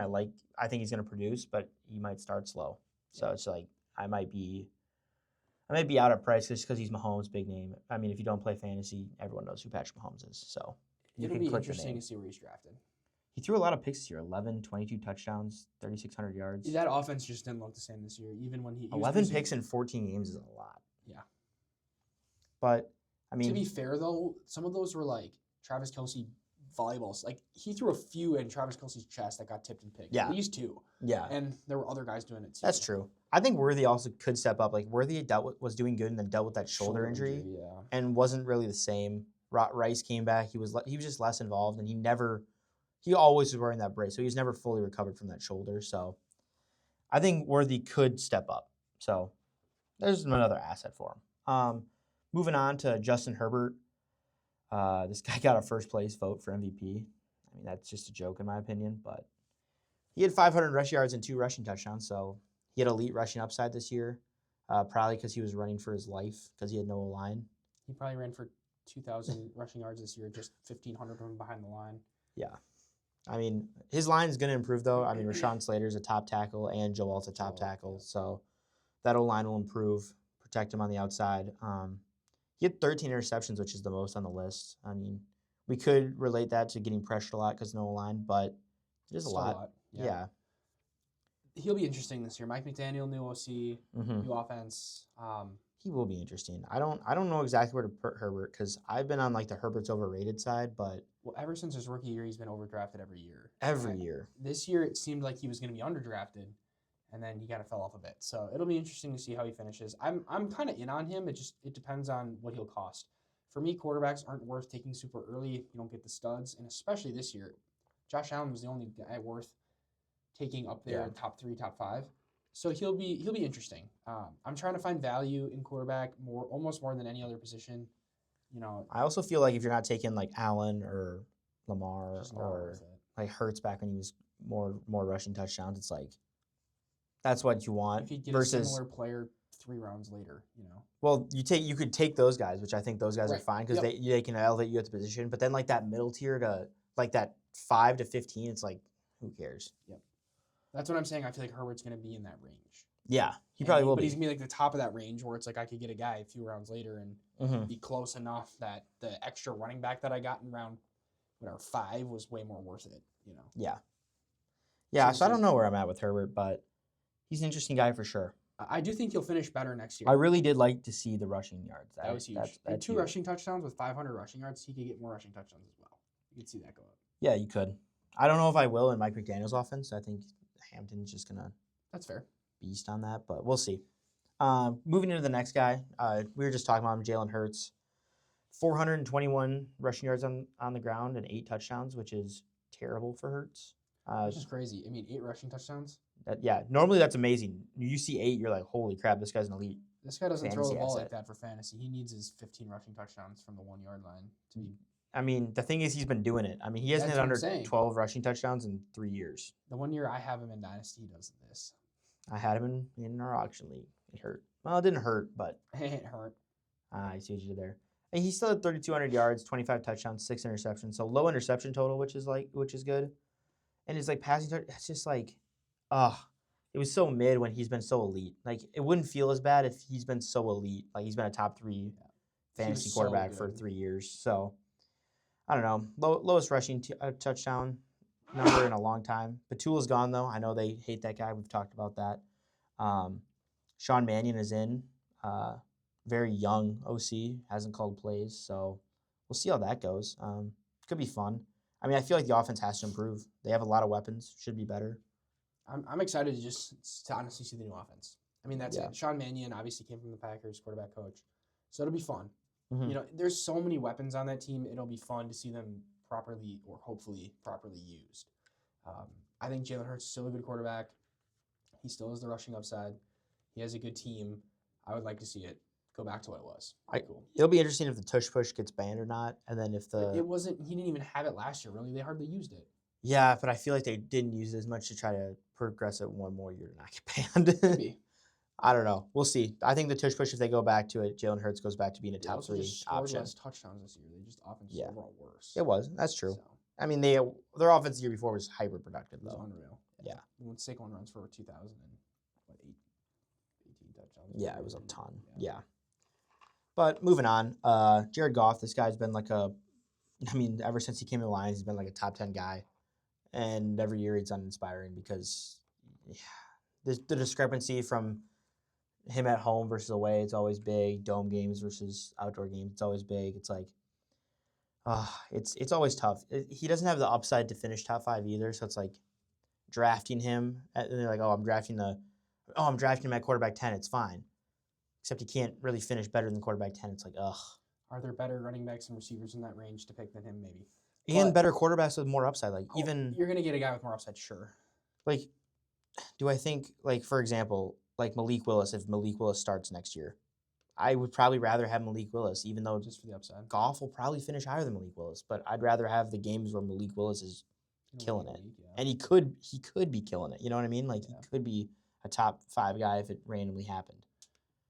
[SPEAKER 1] I think he's going to produce, but he might start slow. So it's like I might be out of price just because he's Mahomes' big name. I mean, if you don't play fantasy, everyone knows who Patrick Mahomes is. So
[SPEAKER 2] it'll be interesting to see where he's drafted.
[SPEAKER 1] He threw a lot of picks this year. 11, 22 touchdowns, 3,600 yards.
[SPEAKER 2] That offense just didn't look the same this year, even when he
[SPEAKER 1] 11 picks in 14 games is a lot.
[SPEAKER 2] Yeah.
[SPEAKER 1] But, I mean...
[SPEAKER 2] To be fair, though, some of those were like Travis Kelce volleyballs. Like, he threw a few in Travis Kelce's chest that got tipped and picked.
[SPEAKER 1] Yeah.
[SPEAKER 2] At least 2.
[SPEAKER 1] Yeah.
[SPEAKER 2] And there were other guys doing it, too.
[SPEAKER 1] That's true. I think Worthy also could step up. Like, Worthy was doing good and then dealt with that shoulder injury.
[SPEAKER 2] Yeah.
[SPEAKER 1] And wasn't really the same. Rice came back. He was just less involved, and he always was wearing that brace, so he's never fully recovered from that shoulder. So I think Worthy could step up. So there's another asset for him. Moving on to Justin Herbert. This guy got a first place vote for MVP. I mean, that's just a joke in my opinion, but he had 500 rush yards and 2 rushing touchdowns, so he had elite rushing upside this year, probably because he was running for his life because he had no line.
[SPEAKER 2] He probably ran for 2,000 rushing yards this year, just 1,500 from behind the line.
[SPEAKER 1] Yeah. I mean, his line is going to improve, though. I mean, Rashawn Slater's a top tackle and Joel's a top tackle. So that O-line will improve, protect him on the outside. He had 13 interceptions, which is the most on the list. I mean, we could relate that to getting pressured a lot because no O-line, but it is a lot. Yeah.
[SPEAKER 2] He'll be interesting this year. Mike McDaniel, new OC, new offense.
[SPEAKER 1] He will be interesting. I don't know exactly where to put Herbert because I've been on like the Herbert's overrated side, but
[SPEAKER 2] ever since his rookie year, he's been overdrafted every year.
[SPEAKER 1] Every year.
[SPEAKER 2] This year, it seemed like he was going to be underdrafted, and then he kind of fell off a bit. So it'll be interesting to see how he finishes. I'm kind of in on him. It depends on what he'll cost. For me, quarterbacks aren't worth taking super early. You don't get the studs, and especially this year, Josh Allen was the only guy worth taking up there, top 3, top 5. So he'll be interesting. I'm trying to find value in quarterback almost more than any other position. You know,
[SPEAKER 1] I also feel like if you're not taking like Allen or Lamar or like Hurts back when he was more rushing touchdowns, it's like that's what you want.
[SPEAKER 2] If you get a similar player 3 rounds later, you know.
[SPEAKER 1] Well, you could take those guys, which I think those guys are fine because they can elevate you at the position. But then like that middle tier to like that 5 to 15, it's like who cares?
[SPEAKER 2] Yep. That's what I'm saying. I feel like Herbert's going to be in that range.
[SPEAKER 1] Yeah, he probably will be.
[SPEAKER 2] But he's going to be like the top of that range where it's like I could get a guy a few rounds later and be close enough that the extra running back that I got in round 5 was way more worth it, you know?
[SPEAKER 1] Yeah. Yeah, so I don't know where I'm at with Herbert, but he's an interesting guy for sure.
[SPEAKER 2] I do think he'll finish better next year.
[SPEAKER 1] I really did like to see the rushing yards.
[SPEAKER 2] That was huge. That's 2 rushing touchdowns with 500 rushing yards. He could get more rushing touchdowns as well. You could see that go up.
[SPEAKER 1] Yeah, you could. I don't know if I will in Mike McDaniel's offense. I think Hampton's just gonna
[SPEAKER 2] That's fair.
[SPEAKER 1] beast on that, but we'll see. Moving into the next guy, we were just talking about him, Jalen Hurts. 421 rushing yards on the ground and 8 touchdowns, which is terrible for Hurts.
[SPEAKER 2] Which is crazy. I mean, 8 rushing touchdowns.
[SPEAKER 1] Normally that's amazing. You see 8, you're like, holy crap, this guy's an elite.
[SPEAKER 2] This guy doesn't throw the ball
[SPEAKER 1] asset.
[SPEAKER 2] like that for fantasy. He needs his 15 rushing touchdowns from the 1-yard line to be.
[SPEAKER 1] I mean, the thing is, he's been doing it. I mean, he hasn't hit under 12 rushing touchdowns in 3 years.
[SPEAKER 2] The 1 year I have him in Dynasty, he does this.
[SPEAKER 1] I had him in our auction league. It hurt. Well, it didn't hurt, but
[SPEAKER 2] it hurt.
[SPEAKER 1] I see what you did there. And he still had 3,200 yards, 25 touchdowns, 6 interceptions. So low interception total, which is good. And his passing touch, it's just it was so mid when he's been so elite. Like, it wouldn't feel as bad if he's been so elite. Like, he's been a top 3 fantasy quarterback for 3 years. So I don't know. Lowest rushing touchdown number in a long time. Batula's gone, though. I know they hate that guy. We've talked about that. Sean Mannion is in. Very young OC. Hasn't called plays. So we'll see how that goes. Could be fun. I mean, I feel like the offense has to improve. They have a lot of weapons. Should be better.
[SPEAKER 2] I'm excited to honestly see the new offense. I mean, that's it. Sean Mannion obviously came from the Packers, quarterback coach. So it'll be fun.
[SPEAKER 1] Mm-hmm.
[SPEAKER 2] You know, there's so many weapons on that team. It'll be fun to see them properly or hopefully properly used. I think Jalen Hurts is still a good quarterback. He still has the rushing upside. He has a good team. I would like to see it go back to what it was. Cool.
[SPEAKER 1] It'll be interesting if the tush push gets banned or not, and then if
[SPEAKER 2] it wasn't. He didn't even have it last year. Really, they hardly used it.
[SPEAKER 1] Yeah, but I feel like they didn't use it as much to try to progress it one more year to not get banned.
[SPEAKER 2] Maybe.
[SPEAKER 1] I don't know. We'll see. I think the tush push, if they go back to it, Jalen Hurts goes back to being a top 3 option.
[SPEAKER 2] Less touchdowns this year. They just offense overall worse.
[SPEAKER 1] It was. That's true. So. I mean, their offense the year before was hyper productive, though.
[SPEAKER 2] It was unreal.
[SPEAKER 1] Yeah.
[SPEAKER 2] When Saquon runs for 2,000 and 18 touchdowns.
[SPEAKER 1] Yeah, it was a ton. Yeah. But moving on, Jared Goff, this guy's been ever since he came to the Lions, he's been like a top 10 guy. And every year it's uninspiring because the discrepancy from him at home versus away, it's always big. Dome games versus outdoor games, it's always big. It's like, it's always tough. He doesn't have the upside to finish top 5 either, so it's like drafting him. And they're like, I'm drafting him at quarterback 10. It's fine. Except he can't really finish better than quarterback 10. It's like, ugh.
[SPEAKER 2] Are there better running backs and receivers in that range to pick than him? Maybe.
[SPEAKER 1] And better quarterbacks with more upside.
[SPEAKER 2] You're gonna get a guy with more upside, sure.
[SPEAKER 1] Do I think for example, Malik Willis? If Malik Willis starts next year, I would probably rather have Malik Willis, even though
[SPEAKER 2] just for the upside.
[SPEAKER 1] Goff will probably finish higher than Malik Willis, but I'd rather have the games where Malik Willis is killing it, and he could be killing it. You know what I mean? He could be a top 5 guy if it randomly happened.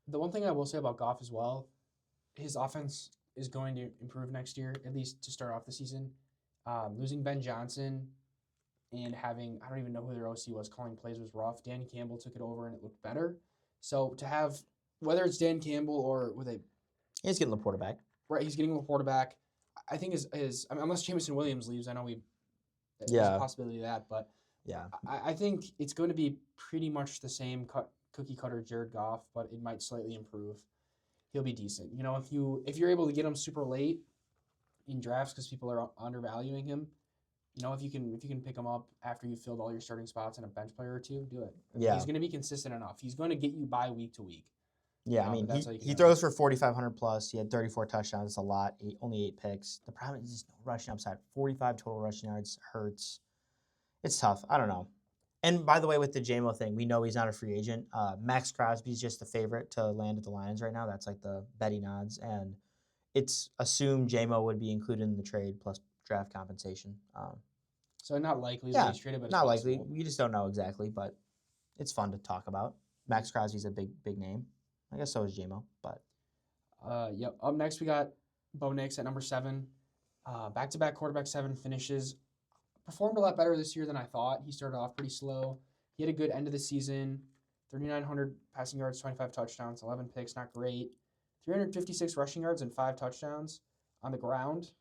[SPEAKER 2] The one thing I will say about Goff as well, his offense is going to improve next year, at least to start off the season. Losing Ben Johnson and having, I don't even know who their OC was, calling plays was rough. Dan Campbell took it over and it looked better. So to have, whether it's Dan Campbell or
[SPEAKER 1] he's getting Laporta back.
[SPEAKER 2] Right, he's getting Laporta back. I think unless Jameson Williams leaves, I know there's a possibility of that, but
[SPEAKER 1] yeah,
[SPEAKER 2] I think it's going to be pretty much the same cookie cutter Jared Goff, but it might slightly improve. He'll be decent. You know, if you're able to get him super late in drafts because people are undervaluing him, you know, if you can pick him up after you've filled all your starting spots and a bench player or two, do it.
[SPEAKER 1] Yeah,
[SPEAKER 2] he's going to be consistent enough. He's going to get you by week to week.
[SPEAKER 1] Yeah, I mean, he throws for 4,500 plus. He had 34 touchdowns. It's a lot. Only 8 picks. The problem is just no rushing upside. 45 total rushing yards. Hurts. It's tough. I don't know. And by the way, with the JMO thing, we know he's not a free agent. Max Crosby's just the favorite to land at the Lions right now. That's like the betting odds. And it's assumed JMO would be included in the trade plus draft compensation.
[SPEAKER 2] So not likely
[SPEAKER 1] that
[SPEAKER 2] he's traded, but
[SPEAKER 1] not likely. We just don't know exactly, but it's fun to talk about. Max Crosby's a big name. I guess so is JMO, but.
[SPEAKER 2] Yep. Up next, we got Bo Nix at number 7. Back-to-back quarterback 7 finishes. Performed a lot better this year than I thought. He started off pretty slow. He had a good end of the season. 3,900 passing yards, 25 touchdowns, 11 picks, not great. 356 rushing yards and 5 touchdowns on the ground.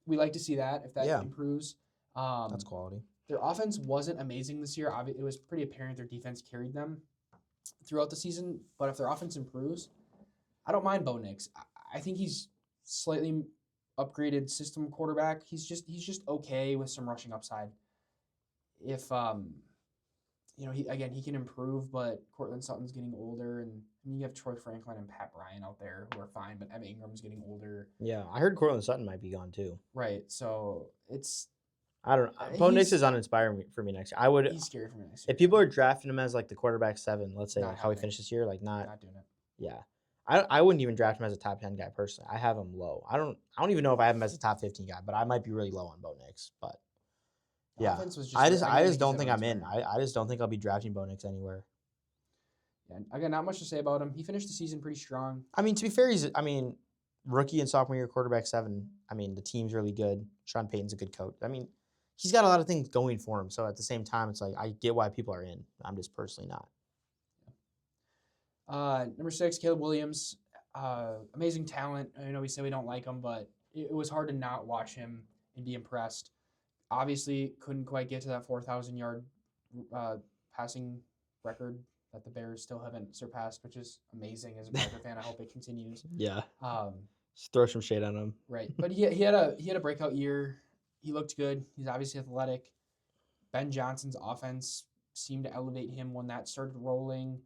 [SPEAKER 2] We like to see that if that improves.
[SPEAKER 1] That's quality.
[SPEAKER 2] Their offense wasn't amazing this year. It was pretty apparent their defense carried them throughout the season. But if their offense improves, I don't mind Bo Nix. I think he's slightly upgraded system quarterback. He's just okay with some rushing upside. If he can improve, but Cortland Sutton's getting older, and you have Troy Franklin and Pat Bryant out there who are fine, but Evan Ingram's getting older.
[SPEAKER 1] Yeah, I heard Cortland Sutton might be gone too.
[SPEAKER 2] Right, so it's
[SPEAKER 1] I don't know. Bo Nix is uninspiring for me next year. I would.
[SPEAKER 2] He's scary for me next year.
[SPEAKER 1] If people are drafting him as like the quarterback 7, let's say
[SPEAKER 2] Not
[SPEAKER 1] like how he
[SPEAKER 2] happening.
[SPEAKER 1] finished this year, like not
[SPEAKER 2] doing it.
[SPEAKER 1] yeah. I wouldn't even draft him as a top 10 guy personally. I have him low. I don't even know if I have him as a top 15 guy, but I might be really low on Bo Nix. But
[SPEAKER 2] The
[SPEAKER 1] yeah,
[SPEAKER 2] offense was just
[SPEAKER 1] I
[SPEAKER 2] again,
[SPEAKER 1] just
[SPEAKER 2] like you
[SPEAKER 1] don't
[SPEAKER 2] said,
[SPEAKER 1] think I'm in.
[SPEAKER 2] uninspiring.
[SPEAKER 1] I just don't think I'll be drafting Bo Nix anywhere.
[SPEAKER 2] Yeah, again, not much to say about him. He finished the season pretty strong.
[SPEAKER 1] I mean, to be fair, rookie and sophomore year quarterback 7. I mean, the team's really good. Sean Payton's a good coach. I mean, he's got a lot of things going for him. So at the same time, it's like I get why people are in. I'm just personally not.
[SPEAKER 2] Number 6, Caleb Williams. Amazing talent. I know we say we don't like him, but it was hard to not watch him and be impressed. Obviously, couldn't quite get to that 4,000-yard passing record that the Bears still haven't surpassed, which is amazing as a Packer fan. I hope it continues.
[SPEAKER 1] Yeah.
[SPEAKER 2] Um,
[SPEAKER 1] Just throw some shade on him.
[SPEAKER 2] right, but he had a breakout year. He looked good. He's obviously athletic. Ben Johnson's offense seemed to elevate him when that started rolling.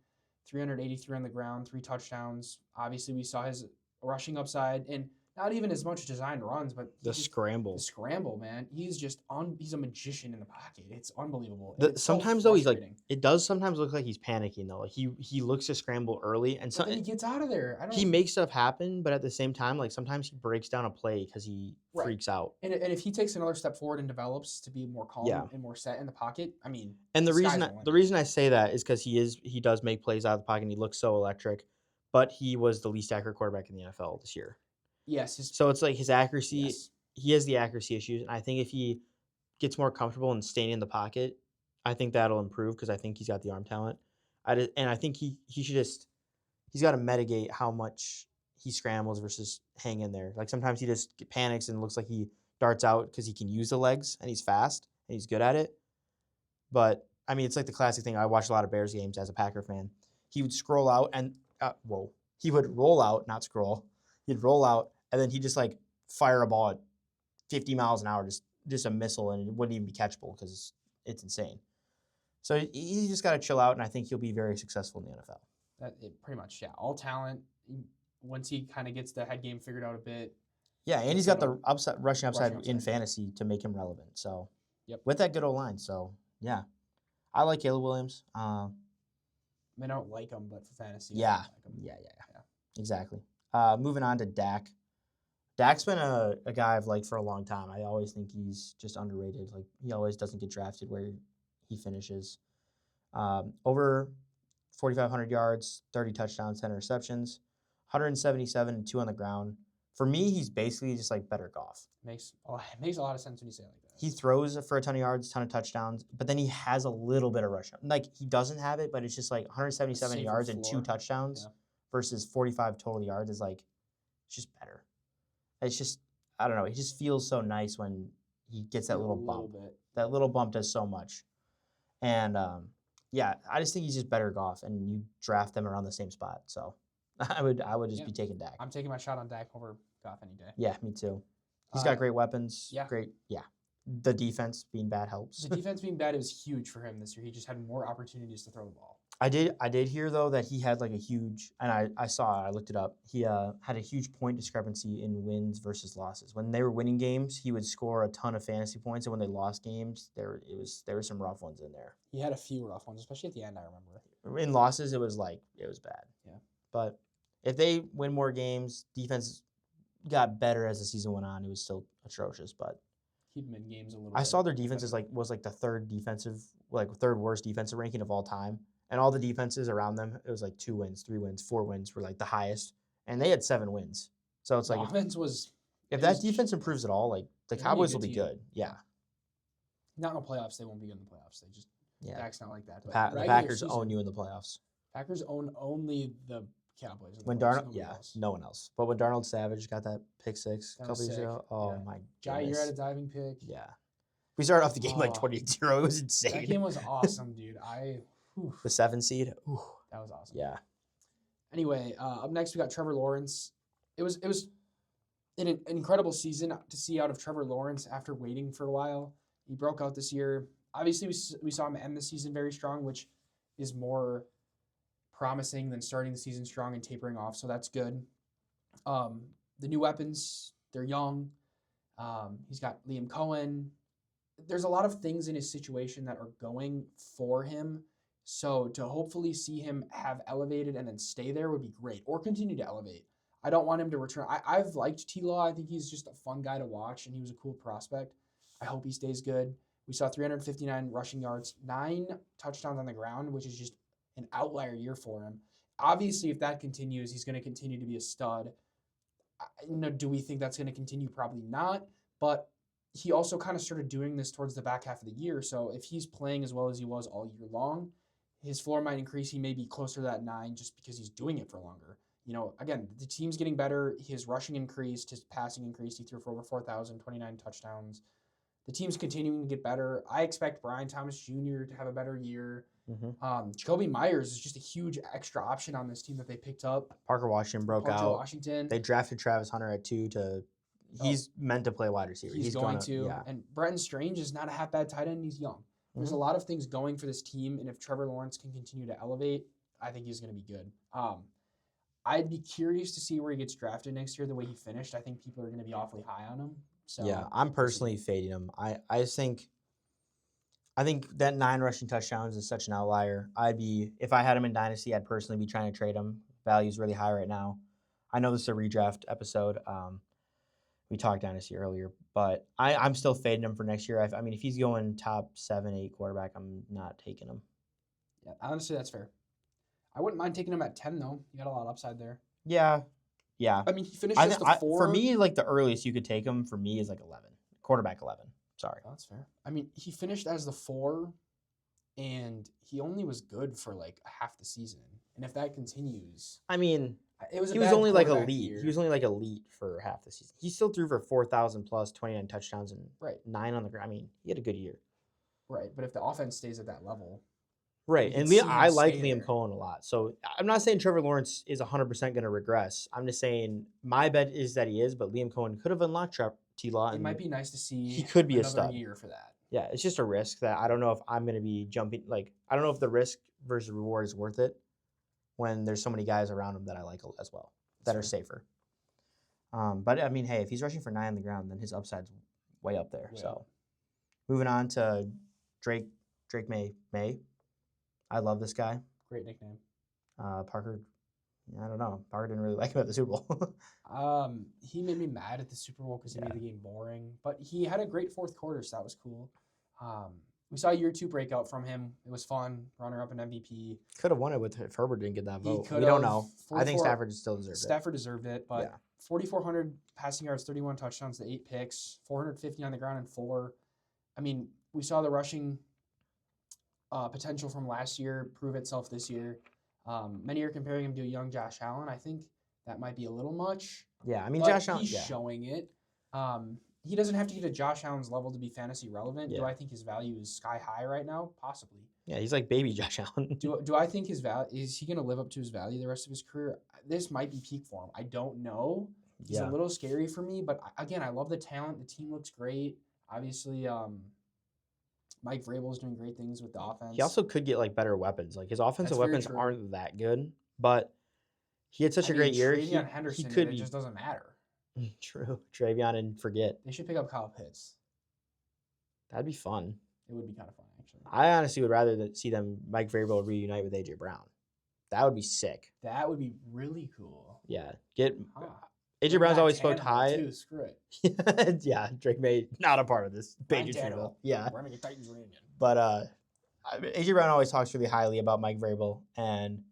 [SPEAKER 2] 383 on the ground, 3 touchdowns. Obviously, we saw his rushing upside, and not even as much designed runs, but
[SPEAKER 1] The scramble.
[SPEAKER 2] The scramble, man. He's just he's a magician in the pocket. It's unbelievable. It's
[SPEAKER 1] Sometimes
[SPEAKER 2] so
[SPEAKER 1] though he's like
[SPEAKER 2] frustrating.
[SPEAKER 1] it does sometimes look like he's panicking though. Like he looks to scramble early and
[SPEAKER 2] But then he gets out of there.
[SPEAKER 1] he makes stuff happen, but at the same time, like sometimes he breaks down a play because he
[SPEAKER 2] Right.
[SPEAKER 1] freaks out.
[SPEAKER 2] And if he takes another step forward and develops to be more calm
[SPEAKER 1] Yeah.
[SPEAKER 2] and more set in the pocket, I mean,
[SPEAKER 1] And the
[SPEAKER 2] sky's
[SPEAKER 1] reason
[SPEAKER 2] the limit.
[SPEAKER 1] the reason I say that is because he does make plays out of the pocket and he looks so electric, but he was the least accurate quarterback in the NFL this year.
[SPEAKER 2] Yes.
[SPEAKER 1] So it's like his accuracy,
[SPEAKER 2] Yes.
[SPEAKER 1] he has the accuracy issues, and I think if he gets more comfortable and staying in the pocket, I think that'll improve because I think he's got the arm talent. And I think he should he's got to mitigate how much he scrambles versus hang in there. Like sometimes he just panics and looks like he darts out because he can use the legs and he's fast and he's good at it. But I mean, it's like the classic thing. I watched a lot of Bears games as a Packer fan. He would scroll out and he would roll out, not scroll. He'd roll out and then he'd just like fire a ball at 50 miles an hour, just a missile, and it wouldn't even be catchable because it's insane. So he just got to chill out, and I think he'll be very successful in the NFL.
[SPEAKER 2] Pretty much, yeah. All talent. Once he kind of gets the head game figured out a bit.
[SPEAKER 1] Yeah, and he's got the rushing upside in fantasy to make him relevant. So,
[SPEAKER 2] yep.
[SPEAKER 1] With that good old line. So, yeah, I like Caleb Williams.
[SPEAKER 2] I mean, I don't like him, but for fantasy,
[SPEAKER 1] yeah,
[SPEAKER 2] I like him.
[SPEAKER 1] Yeah, exactly. Moving on to Dak. Dak's been a guy I've liked for a long time. I always think he's just underrated. Like he always doesn't get drafted where he finishes. Over 4,500 yards, 30 touchdowns, 10 interceptions, 177 and 2 on the ground. For me, he's basically just like better Goff.
[SPEAKER 2] Makes a lot of sense when you say it like that.
[SPEAKER 1] He throws for a ton of yards, ton of touchdowns, but then he has a little bit of rush. Like he doesn't have it, but it's just like 177 yards and 2 touchdowns versus 45 total yards is like it's just better. It's just I don't know. It just feels so nice when he gets that little bump. That little bump does so much, and I just think he's just better Goff, and you draft them around the same spot. So I would just be taking Dak.
[SPEAKER 2] I'm taking my shot on Dak over Goff any day.
[SPEAKER 1] Yeah, me too. He's got great weapons.
[SPEAKER 2] Yeah.
[SPEAKER 1] Great. Yeah. The defense being bad helps.
[SPEAKER 2] The defense being bad was huge for him this year. He just had more opportunities to throw the ball.
[SPEAKER 1] I did hear though that he had like a huge, and I saw it, I looked it up. He had a huge point discrepancy in wins versus losses. When they were winning games, he would score a ton of fantasy points, and when they lost games, there were some rough ones in there.
[SPEAKER 2] He had a few rough ones, especially at the end. I remember.
[SPEAKER 1] In losses, it was bad.
[SPEAKER 2] Yeah.
[SPEAKER 1] But if they win more games, defense got better as the season went on. It was still atrocious, but
[SPEAKER 2] keep them in games a little.
[SPEAKER 1] I saw their defense was the third worst defensive ranking of all time. And all the defenses around them, it was like 2 wins, 3 wins, 4 wins were like the highest. And they had 7 wins. So it's like if that defense improves at all, like the Cowboys will be good. Yeah.
[SPEAKER 2] Not in the playoffs. They won't be good in the playoffs. They just Dak's not like that.
[SPEAKER 1] The Packers own you in the playoffs.
[SPEAKER 2] Packers own only the Cowboys.
[SPEAKER 1] When Darnold, no one else. But when Darnold Savage got that pick 6 a couple years ago, my
[SPEAKER 2] goodness. Jair had a diving pick.
[SPEAKER 1] Yeah. We started off the game like 28-0. It was insane.
[SPEAKER 2] That game was awesome, dude.
[SPEAKER 1] The 7 seed. Ooh.
[SPEAKER 2] That was awesome.
[SPEAKER 1] Yeah.
[SPEAKER 2] Anyway, up next we got Trevor Lawrence. It was an incredible season to see out of Trevor Lawrence after waiting for a while. He broke out this year. Obviously, we saw him end the season very strong, which is more promising than starting the season strong and tapering off, so that's good. The new weapons, they're young. He's got Liam Cohen. There's a lot of things in his situation that are going for him. So to hopefully see him have elevated and then stay there would be great, or continue to elevate. I don't want him to return. I've liked T-Law. I think he's just a fun guy to watch, and he was a cool prospect. I hope he stays good. We saw 359 rushing yards, 9 touchdowns on the ground, which is just an outlier year for him. Obviously, if that continues, he's going to continue to be a stud. Do we think that's going to continue? Probably not. But he also kind of started doing this towards the back half of the year. So if he's playing as well as he was all year long, his floor might increase. He may be closer to that 9 just because he's doing it for longer. Again, the team's getting better. His rushing increased, his passing increased. He threw for over 4,000, 29 touchdowns. The team's continuing to get better. I expect Brian Thomas Jr. to have a better year. Jacoby Myers is just a huge extra option on this team that they picked up.
[SPEAKER 1] Parker Washington broke
[SPEAKER 2] Parker
[SPEAKER 1] out.
[SPEAKER 2] Washington.
[SPEAKER 1] They drafted Travis Hunter at 2 to. He's meant to play wide receiver.
[SPEAKER 2] He's going to. Yeah. And Brenton Strange is not a half bad tight end. He's young. There's a lot of things going for this team, and if Trevor Lawrence can continue to elevate, I think he's going to be good. I'd be curious to see where he gets drafted next year. The way he finished, I think people are going to be awfully high on him. So
[SPEAKER 1] yeah, I'm personally fading him. I think that 9 rushing touchdowns is such an outlier. If I had him in Dynasty, I'd personally be trying to trade him. Value's really high right now. I know this is a redraft episode. We talked Dynasty earlier, but I'm still fading him for next year. I mean, if he's going top 7, 8 quarterback, I'm not taking him.
[SPEAKER 2] Yeah, honestly, that's fair. I wouldn't mind taking him at 10, though. You got a lot of upside there.
[SPEAKER 1] Yeah.
[SPEAKER 2] I mean, he finished as the 4.
[SPEAKER 1] For me, like, the earliest you could take him, for me, is like 11. Quarterback 11. Sorry.
[SPEAKER 2] Oh, that's fair. I mean, he finished as the 4, and he only was good for, like, half the season. And if that continues...
[SPEAKER 1] I mean...
[SPEAKER 2] He was
[SPEAKER 1] only like elite.
[SPEAKER 2] Year.
[SPEAKER 1] He was only like elite for half the season. He still threw for 4,000 plus, 29 touchdowns, and 9 on the ground. I mean, he had a good year.
[SPEAKER 2] Right, but if the offense stays at that level,
[SPEAKER 1] right. And I like Liam Cohen a lot. So I'm not saying Trevor Lawrence is 100% going to regress. I'm just saying my bet is that he is, but Liam Cohen could have unlocked T-Law.
[SPEAKER 2] It might be nice to see.
[SPEAKER 1] He could be a stud.
[SPEAKER 2] Year for that.
[SPEAKER 1] Yeah, it's just a risk that I don't know if I'm going to be jumping. Like, I don't know if the risk versus reward is worth it when there's so many guys around him that I like as well. That are safer. But, I mean, hey, if he's rushing for 9 on the ground, then his upside's way up there. Moving on to Drake Maye. I love this guy.
[SPEAKER 2] Great nickname.
[SPEAKER 1] Parker, I don't know. Parker didn't really like him at the Super Bowl.
[SPEAKER 2] He made me mad at the Super Bowl because he made the game boring. But he had a great fourth quarter, so that was cool. We saw a year 2 breakout from him. It was fun. Runner-up in MVP.
[SPEAKER 1] Could have won it if Herbert didn't get that vote. We don't know. I think Stafford still deserved it.
[SPEAKER 2] Stafford deserved it, but 4,400 passing yards, 31 touchdowns to 8 picks, 450 on the ground and 4. I mean, we saw the rushing potential from last year prove itself this year. Many are comparing him to a young Josh Allen. I think that might be a little much.
[SPEAKER 1] Yeah, I mean, Josh Allen.
[SPEAKER 2] He's showing it. He doesn't have to get to Josh Allen's level to be fantasy relevant. Do I think his value is sky high right now? Possibly.
[SPEAKER 1] Yeah, he's like baby Josh Allen.
[SPEAKER 2] Do I think his value is he going to live up to his value the rest of his career? This might be peak for him. I don't know. He's a little scary for me, but again, I love the talent. The team looks great. Obviously, Mike Vrabel is doing great things with the offense.
[SPEAKER 1] He also could get like better weapons. Like his offensive weapons aren't that good, but he had such a great year.
[SPEAKER 2] Travion Henderson, it just doesn't matter.
[SPEAKER 1] True. Travion and forget.
[SPEAKER 2] They should pick up Kyle Pitts.
[SPEAKER 1] That'd be fun.
[SPEAKER 2] It would be kind of fun, actually.
[SPEAKER 1] I honestly would rather see them, Mike Vrabel, reunite with A.J. Brown. That would be sick.
[SPEAKER 2] That would be really cool.
[SPEAKER 1] Yeah. A.J. Brown's always spoke high.
[SPEAKER 2] Too, screw it.
[SPEAKER 1] Yeah, Drake Maye, not a part of this. Yeah.
[SPEAKER 2] We're making Titans reunion.
[SPEAKER 1] But A.J. Brown always talks really highly about Mike Vrabel, and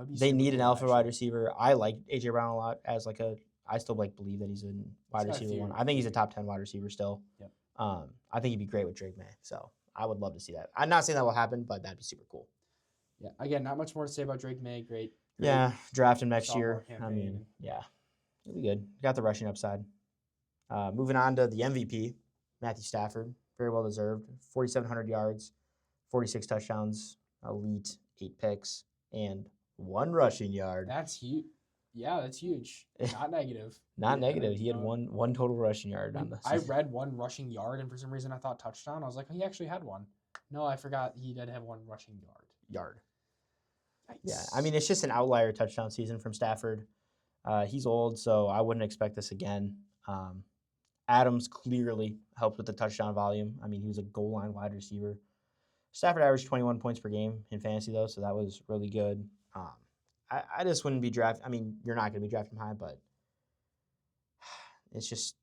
[SPEAKER 1] they need an alpha wide receiver. I like A.J. Brown a lot as like I still believe that he's a wide receiver one. I think he's a top 10 wide receiver still.
[SPEAKER 2] Yep.
[SPEAKER 1] I think he'd be great with Drake Maye. So I would love to see that. I'm not saying that will happen, but that'd be super cool.
[SPEAKER 2] Yeah. Again, not much more to say about Drake Maye. Great.
[SPEAKER 1] Yeah. Draft him next year. I mean, yeah. It'll be good. Got the rushing upside. Moving on to the MVP, Matthew Stafford. Very well deserved. 4,700 yards, 46 touchdowns, elite, 8 picks, and 1 rushing yard.
[SPEAKER 2] That's huge. Yeah, that's huge. Not negative.
[SPEAKER 1] Not
[SPEAKER 2] Yeah,
[SPEAKER 1] negative. He had
[SPEAKER 2] no.
[SPEAKER 1] one total rushing yard on the
[SPEAKER 2] I
[SPEAKER 1] season.
[SPEAKER 2] read one rushing yard, and for some reason I thought touchdown. I was like, oh, he actually had one. No, I forgot he did have one rushing yard. Yikes.
[SPEAKER 1] Yeah, I mean, it's just an outlier touchdown season from Stafford. He's old, so I wouldn't expect this again. Adams clearly helped with the touchdown volume. I mean, he was a goal line wide receiver. Stafford averaged 21 points per game in fantasy, though, so that was really good. I just wouldn't be drafting. I mean, you're not going to be drafting high, but it's just,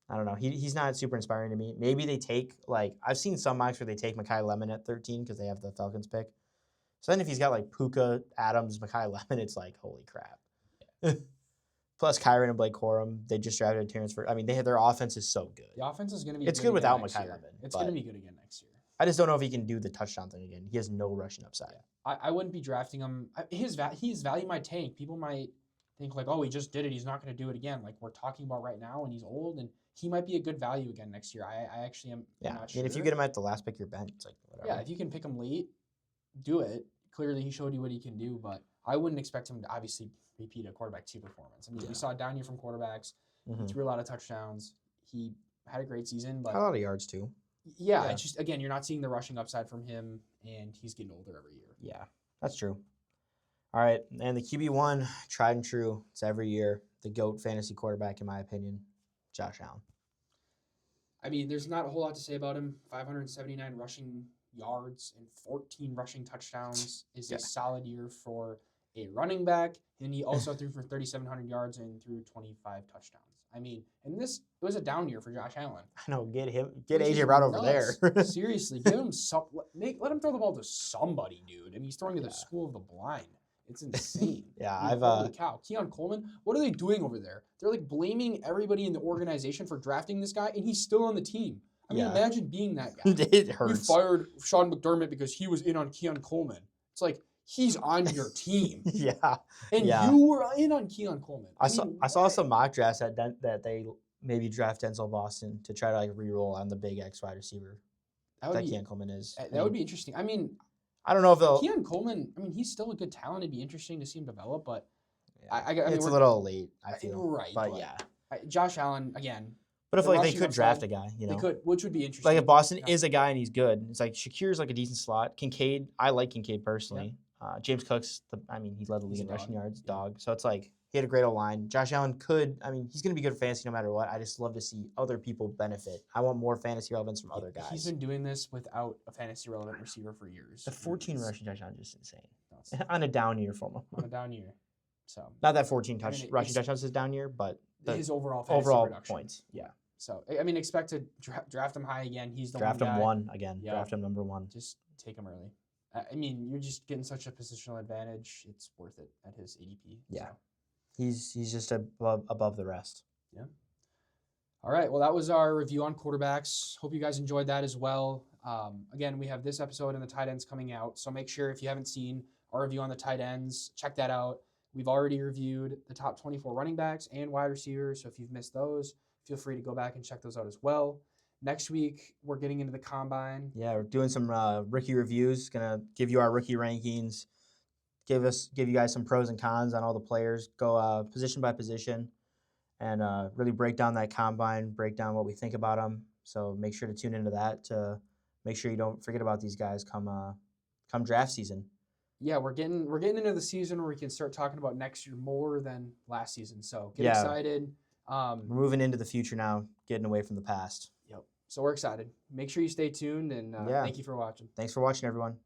[SPEAKER 1] I don't know. He's not super inspiring to me. Maybe they take, like, I've seen some mocks where they take Mekhi Lemon at 13 because they have the Falcons pick. So then if he's got, like, Puka, Adams, Mekhi Lemon, it's like, holy crap. Plus Kyron and Blake Corum, they just drafted Terrence for. I mean, their offense is so good.
[SPEAKER 2] The offense is going to be.
[SPEAKER 1] It's
[SPEAKER 2] good
[SPEAKER 1] good without
[SPEAKER 2] next
[SPEAKER 1] Mekhi
[SPEAKER 2] year.
[SPEAKER 1] Lemon.
[SPEAKER 2] It's going to be good again next year.
[SPEAKER 1] I just don't know if he can do the touchdown thing again. He has no rushing upside.
[SPEAKER 2] Yeah. I wouldn't be drafting him. His value might tank. People might think like, oh, he just did it. He's not going to do it again. Like we're talking about right now, and he's old, and he might be a good value again next year. I actually am not sure.
[SPEAKER 1] And if you get him at the last pick, you're bent. It's like whatever.
[SPEAKER 2] Yeah, if you can pick him late, do it. Clearly, he showed you what he can do, but I wouldn't expect him to obviously repeat a quarterback 2 performance. I mean, we saw it down year from quarterbacks.
[SPEAKER 1] Mm-hmm.
[SPEAKER 2] He threw a lot of touchdowns. He had a great season, but
[SPEAKER 1] a lot of yards too.
[SPEAKER 2] Yeah, it's just again, you're not seeing the rushing upside from him, and he's getting older every year.
[SPEAKER 1] Yeah, that's true. All right, and the QB1, tried and true. It's every year. The GOAT fantasy quarterback, in my opinion, Josh Allen.
[SPEAKER 2] I mean, there's not a whole lot to say about him. 579 rushing yards and 14 rushing touchdowns is a solid year for a running back, and he also threw for 3,700 yards and threw 25 touchdowns. I mean, and it was a down year for Josh Allen.
[SPEAKER 1] I know, get AJ Brown over there.
[SPEAKER 2] Seriously, give him let him throw the ball to somebody, dude. I mean, he's throwing to the school of the blind. It's insane.
[SPEAKER 1] I mean,
[SPEAKER 2] holy cow. Keon Coleman, what are they doing over there? They're like blaming everybody in the organization for drafting this guy, and he's still on the team. I mean, imagine being that guy.
[SPEAKER 1] It hurts.
[SPEAKER 2] You fired Sean McDermott because he was in on Keon Coleman. It's like he's on your team. And you were in on Keon Coleman.
[SPEAKER 1] I saw some mock drafts that they maybe draft Denzel Boston to try to like re-roll on the big X wide receiver that Keon Coleman is.
[SPEAKER 2] That would be interesting. I mean,
[SPEAKER 1] I don't know if they'll.
[SPEAKER 2] Keon Coleman, I mean, he's still a good talent. It'd be interesting to see him develop, but I mean,
[SPEAKER 1] it's a little late, I feel.
[SPEAKER 2] Right.
[SPEAKER 1] But
[SPEAKER 2] Josh Allen, again.
[SPEAKER 1] But if like they could draft a guy, you know.
[SPEAKER 2] They could, which would be interesting.
[SPEAKER 1] Like if Boston is a guy and he's good, it's like Shakir's like a decent slot. Kincaid, I like Kincaid personally. James Cook's, he led the league in rushing yards, dog. So it's like he had a great O-line. Josh Allen he's going to be good for fantasy no matter what. I just love to see other people benefit. I want more fantasy relevance from other guys.
[SPEAKER 2] He's been doing this without a fantasy relevant receiver for years.
[SPEAKER 1] The 14 rushing touchdowns is just insane. On a down year for him.
[SPEAKER 2] On a down year. So
[SPEAKER 1] not that 14 rushing touchdowns is down year, but
[SPEAKER 2] his overall
[SPEAKER 1] points. Yeah.
[SPEAKER 2] So I mean, expect to draft him high again. He's the
[SPEAKER 1] draft
[SPEAKER 2] one guy.
[SPEAKER 1] him one again. Yep. Draft him number 1.
[SPEAKER 2] Just take him early. I mean, you're just getting such a positional advantage. It's worth it at his ADP.
[SPEAKER 1] Yeah. So. He's just above the rest.
[SPEAKER 2] Yeah. All right. Well, that was our review on quarterbacks. Hope you guys enjoyed that as well. Again, we have this episode and the tight ends coming out. So make sure if you haven't seen our review on the tight ends, check that out. We've already reviewed the top 24 running backs and wide receivers. So if you've missed those, feel free to go back and check those out as well. Next week, we're getting into the combine.
[SPEAKER 1] Yeah, we're doing some rookie reviews. Gonna give you our rookie rankings. Give you guys some pros and cons on all the players. Go position by position, and really break down that combine. Break down what we think about them. So make sure to tune into that to make sure you don't forget about these guys come draft season.
[SPEAKER 2] Yeah, we're getting into the season where we can start talking about next year more than last season. So get excited.
[SPEAKER 1] We're moving into the future now, getting away from the past.
[SPEAKER 2] Yep. So we're excited. Make sure you stay tuned, and thank you for watching.
[SPEAKER 1] Thanks for watching, everyone.